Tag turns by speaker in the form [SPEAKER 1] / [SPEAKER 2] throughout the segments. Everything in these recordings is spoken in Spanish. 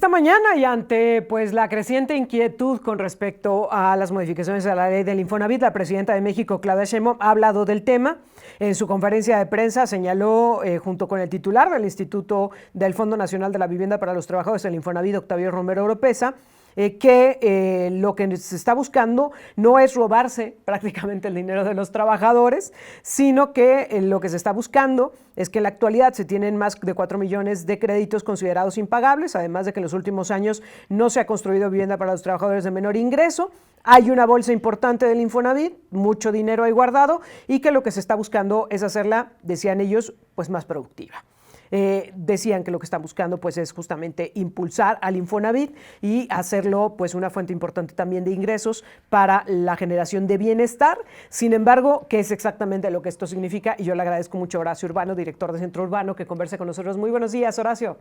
[SPEAKER 1] Esta mañana y ante pues la creciente inquietud con respecto a las modificaciones a la ley del Infonavit, la presidenta de México, Claudia Sheinbaum, ha hablado del tema. En su conferencia de prensa señaló, junto con el titular del Instituto del Fondo Nacional de la Vivienda para los Trabajadores del Infonavit, Octavio Romero Oropesa, que lo que se está buscando no es robarse prácticamente el dinero de los trabajadores, sino que lo que se está buscando es que en la actualidad se tienen más de 4 millones de créditos considerados impagables, además de que en los últimos años no se ha construido vivienda para los trabajadores de menor ingreso. Hay una bolsa importante del Infonavit, mucho dinero ahí guardado, y que lo que se está buscando es hacerla, decían ellos, pues más productiva. Decían que lo que están buscando pues es justamente impulsar al Infonavit y hacerlo pues una fuente importante también de ingresos para la generación de bienestar. Sin embargo, ¿qué es exactamente lo que esto significa? Y yo le agradezco mucho a Horacio Urbano, director de Centro Urbano, que converse con nosotros. Muy buenos días, Horacio.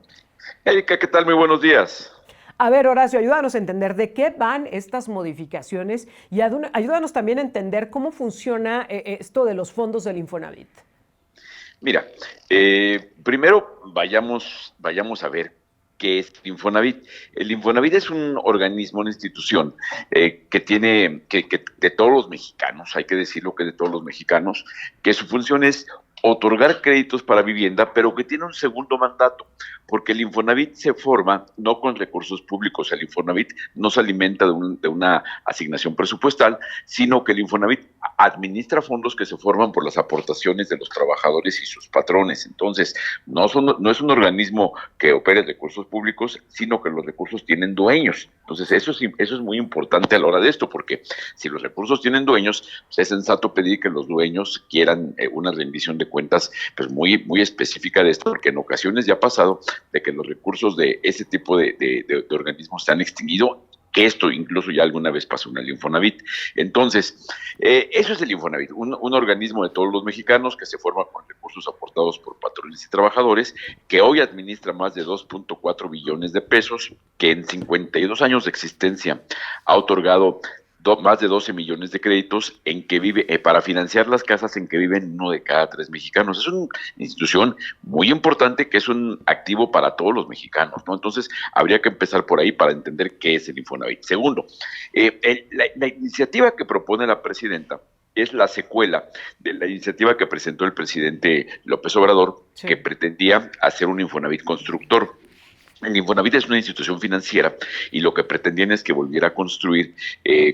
[SPEAKER 2] Erika, ¿qué tal? Muy buenos días.
[SPEAKER 1] A ver, Horacio, ayúdanos a entender de qué van estas modificaciones y ayúdanos también a entender cómo funciona esto de los fondos del Infonavit.
[SPEAKER 2] Mira, primero vayamos a ver qué es el Infonavit. El Infonavit es un organismo, una institución que tiene, que de todos los mexicanos, hay que decirlo que de todos los mexicanos, que su función es otorgar créditos para vivienda, pero que tiene un segundo mandato, porque el Infonavit se forma no con recursos públicos, el Infonavit no se alimenta de una asignación presupuestal, sino que el Infonavit administra fondos que se forman por las aportaciones de los trabajadores y sus patrones. Entonces, no es un organismo que opere recursos públicos, sino que los recursos tienen dueños. Entonces, eso es muy importante a la hora de esto, porque si los recursos tienen dueños, pues es sensato pedir que los dueños quieran una rendición de cuentas pues muy específica de esto, porque en ocasiones ya ha pasado de que los recursos de ese tipo de organismos se han extinguido, que esto incluso ya alguna vez pasó en el Infonavit. Entonces, eso es el Infonavit, un organismo de todos los mexicanos que se forma con recursos aportados por patrones y trabajadores, que hoy administra más de 2.4 billones de pesos, que en 52 años de existencia ha otorgado más de 12 millones de créditos en que vive, para financiar las casas en que viven 1 de cada 3 mexicanos. Es una institución muy importante que es un activo para todos los mexicanos, ¿no? Entonces, habría que empezar por ahí para entender qué es el Infonavit. Segundo, la iniciativa que propone la presidenta es la secuela de la iniciativa que presentó el presidente López Obrador, sí, que pretendía hacer un Infonavit constructor. El Infonavit es una institución financiera y lo que pretendían es que volviera a construir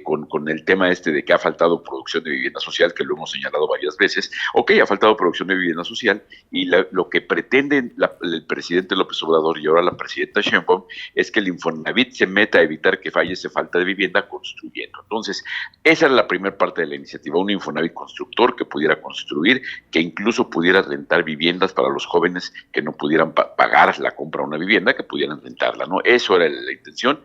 [SPEAKER 2] con el tema de que ha faltado producción de vivienda social, que lo hemos señalado varias veces. Ok, ha faltado producción de vivienda social y lo que pretende el presidente López Obrador y ahora la presidenta Sheinbaum es que el Infonavit se meta a evitar que falle esa falta de vivienda construyendo. Entonces, esa era la primera parte de la iniciativa, un Infonavit constructor que pudiera construir, que incluso pudiera rentar viviendas para los jóvenes que no pudieran pagar la compra de una vivienda, que pudieran rentarla, ¿no? Eso era la intención,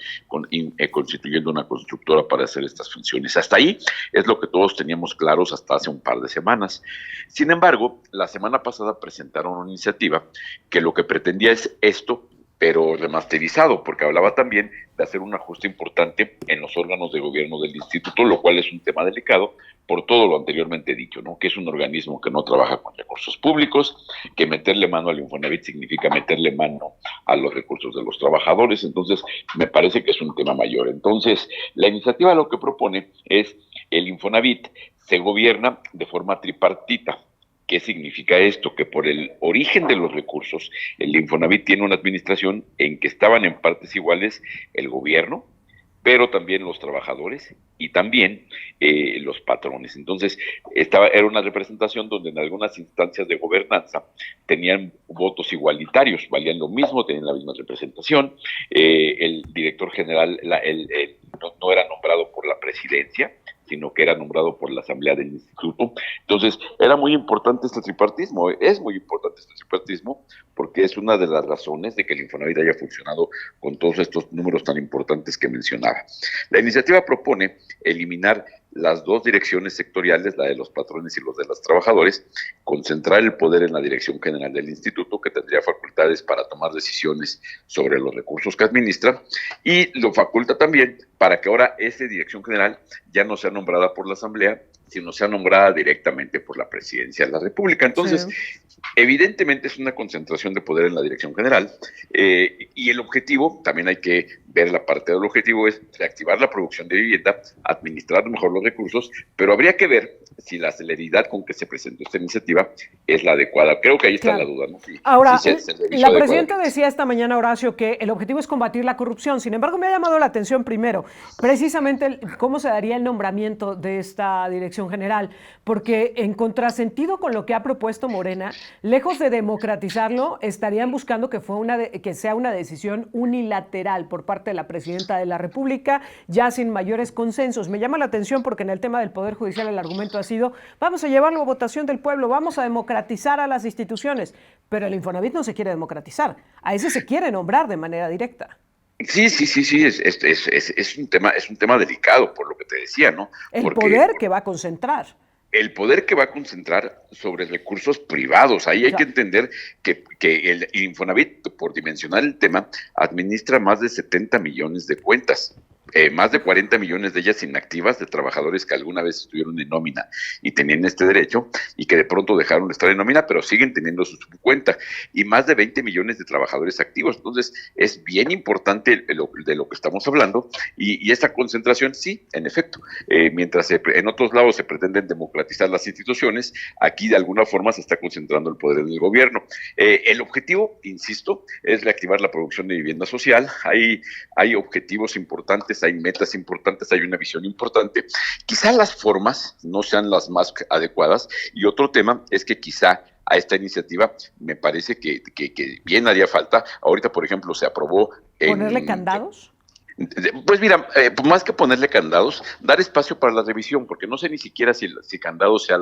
[SPEAKER 2] constituyendo una constructora para hacer estas funciones. Hasta ahí es lo que todos teníamos claros hasta hace un par de semanas. Sin embargo, la semana pasada presentaron una iniciativa que lo que pretendía es esto, pero remasterizado, porque hablaba también de hacer un ajuste importante en los órganos de gobierno del instituto, lo cual es un tema delicado por todo lo anteriormente dicho, ¿no? Que es un organismo que no trabaja con recursos públicos, que meterle mano al Infonavit significa meterle mano a los recursos de los trabajadores. Entonces, me parece que es un tema mayor. Entonces, la iniciativa lo que propone es el Infonavit se gobierna de forma tripartita. ¿Qué significa esto? Que por el origen de los recursos, el Infonavit tiene una administración en que estaban en partes iguales el gobierno, pero también los trabajadores y también los patrones. Entonces, era una representación donde en algunas instancias de gobernanza tenían votos igualitarios, valían lo mismo, tenían la misma representación. El director general no era nombrado por la presidencia, sino que era nombrado por la asamblea del instituto. Entonces, era muy importante este tripartismo, es muy importante este tripartismo, porque es una de las razones de que el Infonavit haya funcionado con todos estos números tan importantes que mencionaba. La iniciativa propone eliminar las dos direcciones sectoriales, la de los patrones y los de los trabajadores, concentrar el poder en la dirección general del instituto, que tendría facultades para tomar decisiones sobre los recursos que administra, y lo faculta también para que ahora esa dirección general ya no sea nombrada por la asamblea, sino sea nombrada directamente por la Presidencia de la República. Entonces, evidentemente es una concentración de poder en la dirección general, y el objetivo, también hay que ver la parte del objetivo, es reactivar la producción de vivienda, administrar mejor los recursos, pero habría que ver si la celeridad con que se presentó esta iniciativa es la adecuada. Creo que ahí está la duda, ¿no?
[SPEAKER 1] Ahora, la presidenta decía esta mañana, Horacio, que el objetivo es combatir la corrupción. Sin embargo, me ha llamado la atención primero, precisamente cómo se daría el nombramiento de esta dirección general, porque en contrasentido con lo que ha propuesto Morena, lejos de democratizarlo, estarían buscando que sea una decisión unilateral por parte de la presidenta de la República, ya sin mayores consensos. Me llama la atención porque en el tema del Poder Judicial el argumento ha sido: vamos a llevarlo a votación del pueblo, vamos a democratizar a las instituciones, pero el Infonavit no se quiere democratizar, a ese se quiere nombrar de manera directa.
[SPEAKER 2] Sí, es un tema delicado, por lo que te decía, ¿no?
[SPEAKER 1] El poder que va a concentrar.
[SPEAKER 2] El poder que va a concentrar sobre recursos privados. Ahí hay que entender que el Infonavit, por dimensionar el tema, administra más de 70 millones de cuentas. Más de 40 millones de ellas inactivas, de trabajadores que alguna vez estuvieron en nómina y tenían este derecho y que de pronto dejaron de estar en nómina, pero siguen teniendo su cuenta, y más de 20 millones de trabajadores activos. Entonces, es bien importante de lo que estamos hablando, y esta concentración, sí, en efecto, mientras en otros lados se pretenden democratizar las instituciones, aquí de alguna forma se está concentrando el poder en el gobierno. El objetivo, insisto, es reactivar la producción de vivienda social. Hay objetivos importantes, hay metas importantes, hay una visión importante. Quizá las formas no sean las más adecuadas, y otro tema es que quizá a esta iniciativa me parece que bien haría falta. Ahorita, por ejemplo, se aprobó...
[SPEAKER 1] ¿Ponerle candados?
[SPEAKER 2] Pues mira, más que ponerle candados, dar espacio para la revisión, porque no sé ni siquiera si candados sea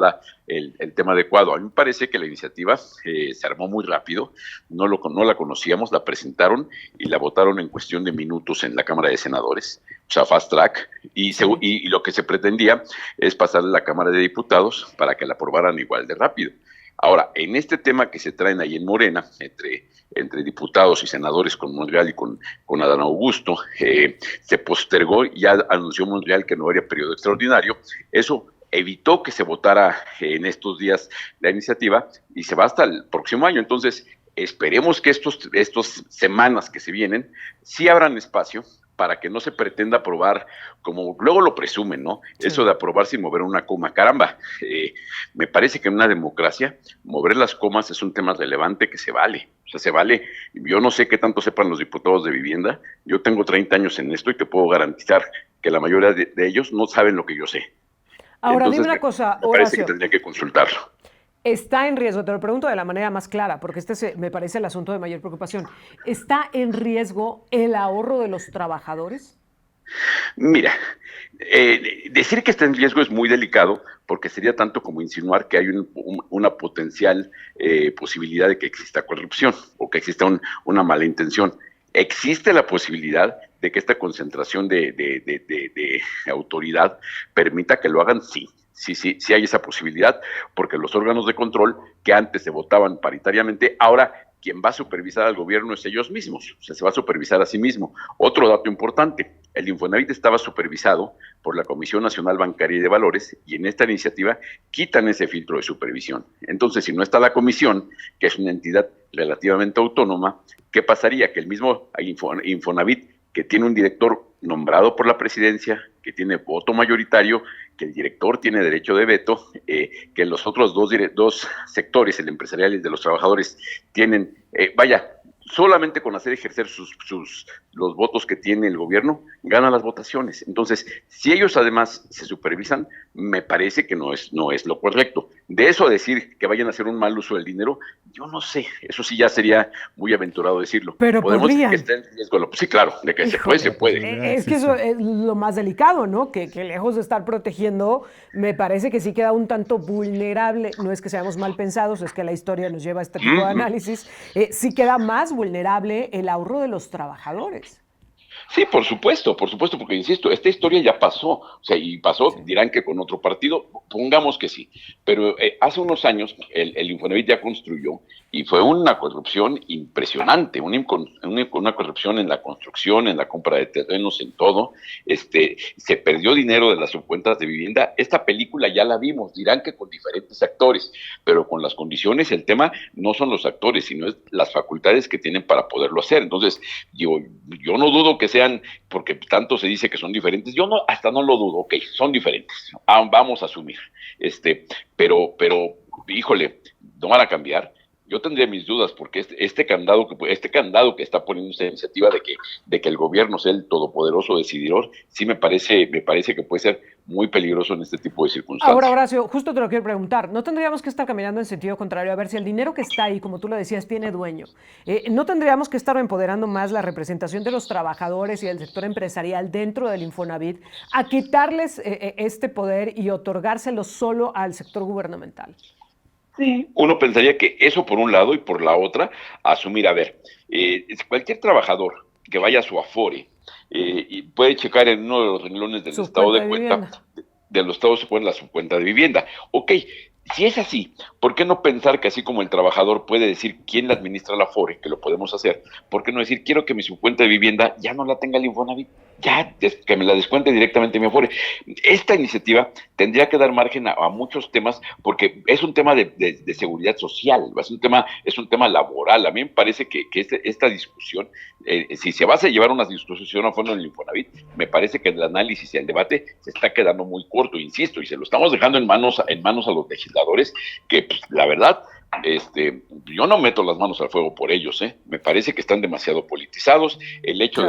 [SPEAKER 2] el tema adecuado. A mí me parece que la iniciativa se armó muy rápido, no la conocíamos, la presentaron y la votaron en cuestión de minutos en la Cámara de Senadores, o sea, fast track, y lo que se pretendía es pasarle a la Cámara de Diputados para que la aprobaran igual de rápido. Ahora, en este tema que se traen ahí en Morena, entre diputados y senadores con Monreal y con Adán Augusto, se postergó, ya anunció Monreal que no habría periodo extraordinario. Eso evitó que se votara en estos días la iniciativa, y se va hasta el próximo año. Entonces, esperemos que estos semanas que se vienen sí abran espacio para que no se pretenda aprobar como luego lo presumen, ¿no? Sí. Eso de aprobar sin mover una coma. Caramba, me parece que en una democracia mover las comas es un tema relevante que se vale. O sea, se vale. Yo no sé qué tanto sepan los diputados de vivienda. Yo tengo 30 años en esto y te puedo garantizar que la mayoría de ellos no saben lo que yo sé.
[SPEAKER 1] Ahora, entonces, dime una cosa,
[SPEAKER 2] me parece que tendría que consultarlo.
[SPEAKER 1] ¿Está en riesgo? Te lo pregunto de la manera más clara, porque me parece el asunto de mayor preocupación. ¿Está en riesgo el ahorro de los trabajadores?
[SPEAKER 2] Mira, decir que está en riesgo es muy delicado, porque sería tanto como insinuar que hay una potencial posibilidad de que exista corrupción o que exista una mala intención. Existe la posibilidad de que esta concentración de autoridad permita que lo hagan, sí. Sí hay esa posibilidad, porque los órganos de control que antes se votaban paritariamente, ahora quien va a supervisar al gobierno es ellos mismos, o sea, se va a supervisar a sí mismo. Otro dato importante, el Infonavit estaba supervisado por la Comisión Nacional Bancaria y de Valores, y en esta iniciativa quitan ese filtro de supervisión. Entonces, si no está la comisión, que es una entidad relativamente autónoma, ¿qué pasaría? Que el mismo Infonavit, que tiene un director nombrado por la presidencia, que tiene voto mayoritario, que el director tiene derecho de veto, que los otros dos sectores, el empresarial y el de los trabajadores, tienen, solamente con hacer ejercer los votos que tiene el gobierno, ganan las votaciones. Entonces, si ellos además se supervisan, me parece que no es lo correcto. De eso a decir que vayan a hacer un mal uso del dinero, yo no sé, eso sí ya sería muy aventurado decirlo.
[SPEAKER 1] Pero
[SPEAKER 2] podemos
[SPEAKER 1] decir
[SPEAKER 2] que esté en riesgo. Sí, claro, de que se puede.
[SPEAKER 1] Es que eso es lo más delicado, ¿no? Que lejos de estar protegiendo, me parece que sí queda un tanto vulnerable. No es que seamos mal pensados, es que la historia nos lleva a este tipo de análisis. Sí queda más vulnerable el ahorro de los trabajadores.
[SPEAKER 2] Sí, por supuesto, porque insisto, esta historia ya pasó, o sea, y pasó,
[SPEAKER 1] Sí.
[SPEAKER 2] dirán que con otro partido, pongamos que sí, pero hace unos años el Infonavit ya construyó y fue una corrupción impresionante, una corrupción en la construcción, en la compra de terrenos, en todo, se perdió dinero de las subcuentas de vivienda, esta película ya la vimos, dirán que con diferentes actores, pero con las condiciones, el tema no son los actores, sino es las facultades que tienen para poderlo hacer, entonces, yo no dudo que sean, porque tanto se dice que son diferentes, yo no, hasta no lo dudo, ok, son diferentes, vamos a asumir, pero, híjole, no van a cambiar. Yo tendría mis dudas porque este candado que está poniendo esta iniciativa de que el gobierno sea el todopoderoso decididor, sí me parece que puede ser muy peligroso en este tipo de
[SPEAKER 1] Ahora,
[SPEAKER 2] circunstancias.
[SPEAKER 1] Horacio, justo te lo quiero preguntar. ¿No tendríamos que estar caminando en sentido contrario? A ver, si el dinero que está ahí, como tú lo decías, tiene dueño, ¿no tendríamos que estar empoderando más la representación de los trabajadores y del sector empresarial dentro del Infonavit a quitarles este poder y otorgárselo solo al sector gubernamental?
[SPEAKER 2] Sí. Uno pensaría que eso por un lado y por la otra, asumir, a ver, cualquier trabajador que vaya a su Afore y puede checar en uno de los renglones del
[SPEAKER 1] Su
[SPEAKER 2] estado
[SPEAKER 1] cuenta
[SPEAKER 2] de
[SPEAKER 1] de
[SPEAKER 2] cuenta,
[SPEAKER 1] vivienda.
[SPEAKER 2] de los estados se pone la subcuenta de vivienda. Ok, si es así, ¿por qué no pensar que así como el trabajador puede decir quién le administra la Afore, que lo podemos hacer, ¿por qué no decir quiero que mi subcuenta de vivienda ya no la tenga el Infonavit? Ya, que me la descuente directamente mi Afore. Esta iniciativa tendría que dar margen a muchos temas porque es un tema de seguridad social, es un tema laboral. A mí me parece que esta discusión, si se va a llevar una discusión a fondo en el Infonavit, me parece que el análisis y el debate se está quedando muy corto, insisto, y se lo estamos dejando en manos a los legisladores, que pues, la verdad, yo no meto las manos al fuego por ellos, me parece que están demasiado politizados, el hecho de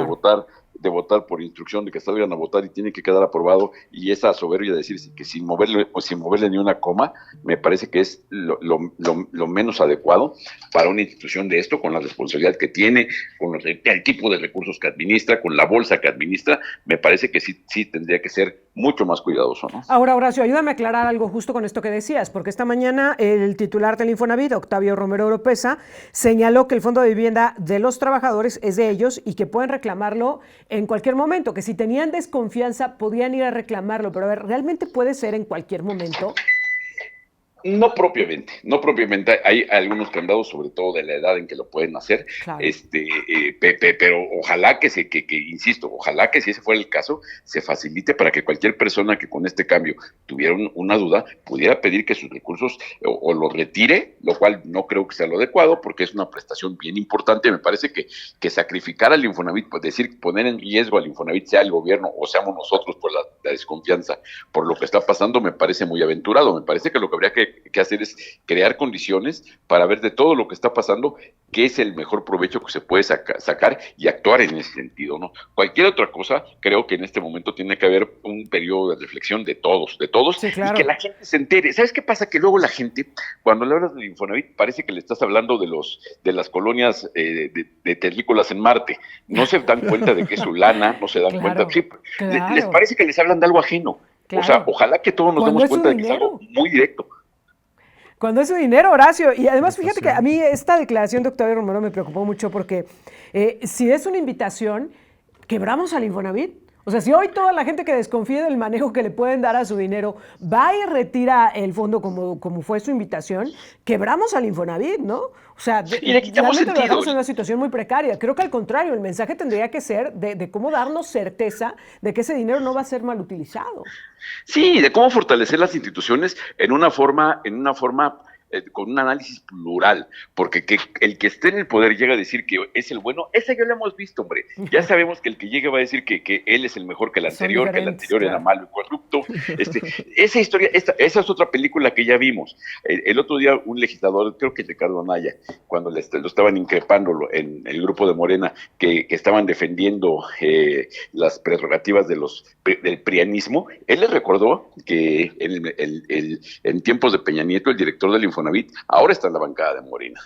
[SPEAKER 1] Claro.
[SPEAKER 2] votar por instrucción de que salgan a votar y tiene que quedar aprobado, y esa soberbia de decir que sin moverle ni una coma, me parece que es lo menos adecuado para una institución de esto, con la responsabilidad que tiene, con el tipo de recursos que administra, con la bolsa que administra, me parece que sí tendría que ser mucho más cuidadoso, ¿no?
[SPEAKER 1] Ahora, Horacio, ayúdame a aclarar algo justo con esto que decías, porque esta mañana el titular del Infonavit, Octavio Romero Oropesa, señaló que el fondo de vivienda de los trabajadores es de ellos y que pueden reclamarlo en cualquier momento, que si tenían desconfianza podían ir a reclamarlo, pero a ver, ¿realmente puede ser en cualquier momento?
[SPEAKER 2] No propiamente, hay algunos candados, sobre todo de la edad en que lo pueden hacer,
[SPEAKER 1] Claro.
[SPEAKER 2] pero ojalá insisto, ojalá que si ese fuera el caso, se facilite para que cualquier persona que con este cambio tuviera una duda, pudiera pedir que sus recursos o los retire, lo cual no creo que sea lo adecuado, porque es una prestación bien importante. Me parece que sacrificar al Infonavit, pues decir, poner en riesgo al Infonavit, sea el gobierno o seamos nosotros por la desconfianza, por lo que está pasando, me parece muy aventurado. Me parece que lo que habría que hacer es crear condiciones para ver de todo lo que está pasando qué es el mejor provecho que se puede sacar y actuar en ese sentido, ¿no? Cualquier otra cosa, creo que en este momento tiene que haber un periodo de reflexión de todos,
[SPEAKER 1] Sí,
[SPEAKER 2] y que
[SPEAKER 1] claro.
[SPEAKER 2] la gente se entere. ¿Sabes qué pasa? Que luego la gente, cuando le hablas del Infonavit, parece que le estás hablando de las colonias de terrícolas en Marte. No se dan cuenta de que es su lana, no se dan cuenta,
[SPEAKER 1] Claro,
[SPEAKER 2] sí, les
[SPEAKER 1] claro,
[SPEAKER 2] parece que les hablan de algo ajeno. O sea,
[SPEAKER 1] claro.
[SPEAKER 2] ojalá que todos nos
[SPEAKER 1] Cuando
[SPEAKER 2] demos
[SPEAKER 1] es su
[SPEAKER 2] cuenta de que es algo
[SPEAKER 1] dinero.
[SPEAKER 2] muy directo.
[SPEAKER 1] Cuando es su dinero, Horacio. Y además, fíjate que a
[SPEAKER 3] Prestación.
[SPEAKER 1] mí esta declaración de Octavio Romero me preocupó mucho porque si es una invitación, quebramos al Infonavit. O sea, si hoy toda la gente que desconfía del manejo que le pueden dar a su dinero va y retira el fondo como fue su invitación, quebramos al Infonavit, ¿no? O sea,
[SPEAKER 2] Y le quitamos
[SPEAKER 1] realmente lo
[SPEAKER 2] sentido.
[SPEAKER 1] dejamos en una situación muy precaria. Creo que al contrario, el mensaje tendría que ser de cómo darnos certeza de que ese dinero no va a ser mal utilizado.
[SPEAKER 2] Sí, de cómo fortalecer las instituciones en una forma con un análisis plural, porque que el que esté en el poder llega a decir que es el bueno, esa ya lo hemos visto, hombre. Ya sabemos que el que llegue va a decir que él es el mejor
[SPEAKER 1] Son
[SPEAKER 2] que el
[SPEAKER 1] diferentes,
[SPEAKER 2] anterior era
[SPEAKER 1] claro.
[SPEAKER 2] malo y corrupto. Esa historia, esa es otra película que ya vimos. El otro día un legislador, creo que Ricardo Anaya, cuando lo estaban increpando en el grupo de Morena, que estaban defendiendo las prerrogativas del prianismo, él les recordó que en tiempos de Peña Nieto, el director del Infonavit ahora está en la bancada de Morena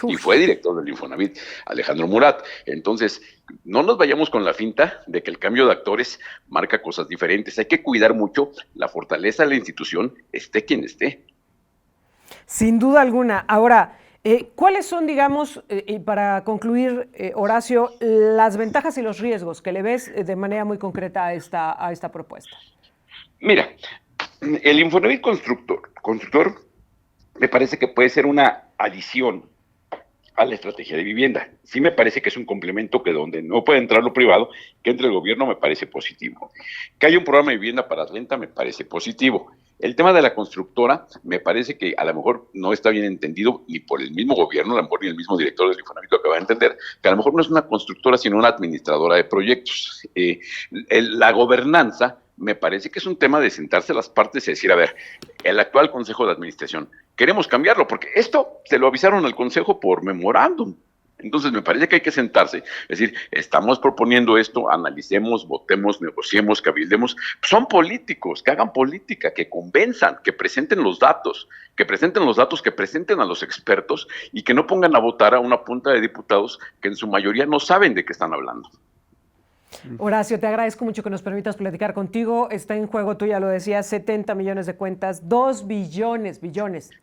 [SPEAKER 2] y fue
[SPEAKER 1] Uf.
[SPEAKER 2] director del Infonavit, Alejandro Murat. Entonces, no nos vayamos con la finta de que el cambio de actores marca cosas diferentes. Hay que cuidar mucho la fortaleza de la institución, esté quien esté.
[SPEAKER 1] Sin duda alguna. Ahora, ¿Cuáles son, digamos, y para concluir, Horacio, las ventajas y los riesgos que le ves de manera muy concreta a esta propuesta?
[SPEAKER 3] Mira, el Infonavit constructor me parece que puede ser una adición a la estrategia de vivienda. Sí me parece que es un complemento que donde no puede entrar lo privado, que entre el gobierno me parece positivo. Que haya un programa de vivienda para renta me parece positivo. El tema de la constructora me parece que a lo mejor no está bien entendido ni por el mismo gobierno, a lo mejor ni el mismo director del Infonavit lo acaba de entender, que a lo mejor no es una constructora sino una administradora de proyectos. La gobernanza me parece que es un tema de sentarse las partes y decir, a ver, el actual Consejo de Administración, queremos cambiarlo, porque esto se lo avisaron al Consejo por memorándum. Entonces me parece que hay que sentarse, es decir, estamos proponiendo esto, analicemos, votemos, negociemos, cabildemos. Son políticos, que hagan política, que convenzan, que presenten los datos, que presenten a los expertos y que no pongan a votar a una punta de diputados que en su mayoría no saben de qué están hablando.
[SPEAKER 1] Horacio, te agradezco mucho que nos permitas platicar contigo. Está en juego, tú ya lo decías, 70 millones de cuentas, 2 billones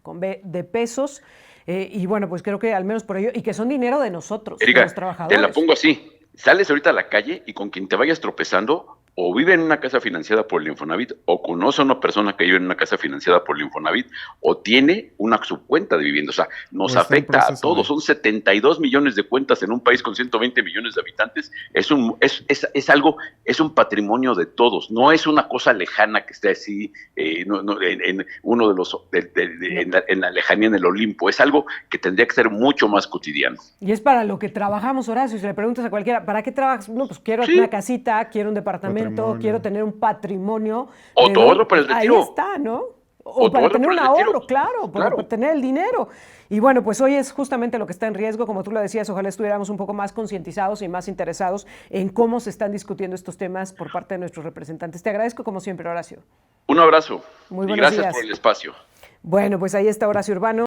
[SPEAKER 1] con B, de pesos. Y bueno, pues creo que al menos por ello, y que son dinero de nosotros,
[SPEAKER 3] Erika,
[SPEAKER 1] de los trabajadores.
[SPEAKER 3] te la pongo así, sales ahorita a la calle y con quien te vayas tropezando, o vive en una casa financiada por el Infonavit, o conoce a una persona que vive en una casa financiada por el Infonavit, o tiene una subcuenta de vivienda. O sea, nos afecta a todos. Son 72 millones de cuentas en un país con 120 millones de habitantes. Es un patrimonio de todos. No es una cosa lejana que esté así en uno de los en la lejanía en el Olimpo. Es algo que tendría que ser mucho más cotidiano.
[SPEAKER 1] Y es para lo que trabajamos, Horacio. Si le preguntas a cualquiera, ¿para qué trabajas? No, pues quiero una casita, quiero un departamento, quiero tener un patrimonio.
[SPEAKER 3] O tu ahorro para el retiro.
[SPEAKER 1] Ahí está, ¿no? O para tener un ahorro, claro, para tener el dinero. Y bueno, pues hoy es justamente lo que está en riesgo, como tú lo decías, ojalá estuviéramos un poco más concientizados y más interesados en cómo se están discutiendo estos temas por parte de nuestros representantes. Te agradezco como siempre, Horacio.
[SPEAKER 3] Un abrazo.
[SPEAKER 1] Muy
[SPEAKER 3] y
[SPEAKER 1] buenos
[SPEAKER 3] gracias
[SPEAKER 1] días.
[SPEAKER 3] por el espacio.
[SPEAKER 1] Bueno, pues ahí está Horacio Urbano.